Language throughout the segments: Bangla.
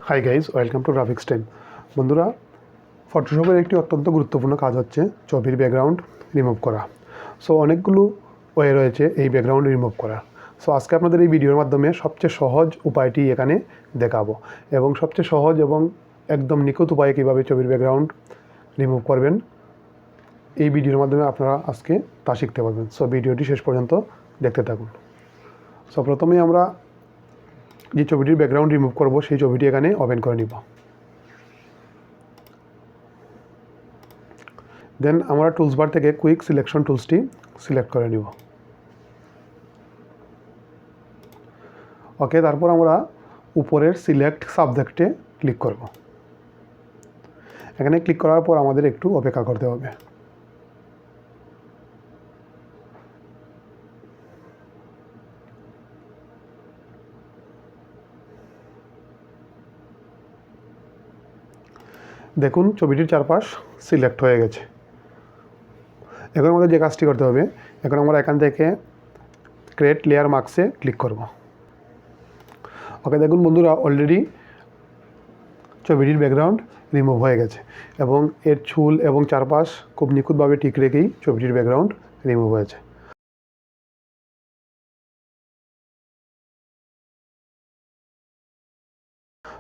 Hi guys, welcome to graphics time. বন্ধুরা, ফটোশপের একটি অত্যন্ত গুরুত্বপূর্ণ কাজ হচ্ছে ছবির ব্যাকগ্রাউন্ড রিমুভ করা। সো অনেকগুলো ওয়ে রয়েছে এই ব্যাকগ্রাউন্ড রিমুভ করার। সো আজকে আপনাদের এই ভিডিওর মাধ্যমে সবচেয়ে সহজ উপায়টি এখানে দেখাবো, এবং সবচেয়ে সহজ এবং একদম নিখুঁত উপায়ে কীভাবে ছবির ব্যাকগ্রাউন্ড রিমুভ করবেন এই ভিডিওর মাধ্যমে আপনারা আজকে তা শিখতে পারবেন। সো ভিডিওটি শেষ পর্যন্ত দেখতে থাকুন। সো প্রথমেই আমরা যে ছবিটির ব্যাকগ্রাউন্ড রিমুভ করব সেই ছবিটি এখানে ওপেন করে নিব। দেন আমরা টুলস বার থেকে কুইক সিলেকশন টুলসটি সিলেক্ট করে নিব। ওকে, তারপর আমরা উপরের সিলেক্ট সাবজেক্টে ক্লিক করব। এখানে ক্লিক করার পর আমাদের একটু অপেক্ষা করতে হবে। দেখুন, ছবিটির চারপাশ সিলেক্ট হয়ে গেছে। এখন আমাদের যে কাজটি করতে হবে, এখন আমরা এখান থেকে ক্রিয়েট লেয়ার মার্কসে ক্লিক করব। ওকে, দেখুন বন্ধুরা, অলরেডি ছবিটির ব্যাকগ্রাউন্ড রিমুভ হয়ে গেছে, এবং এর চুল এবং চারপাশ খুব নিখুঁতভাবে ঠিক রেখেই ছবিটির ব্যাকগ্রাউন্ড রিমুভ হয়েছে।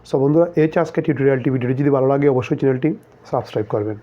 সো বন্ধুরা, এই আজকে টিউটোরিয়ালটি ভিডিওটি যদি ভালো লাগে অবশ্যই চ্যানেলটি সাবস্ক্রাইব করবেন।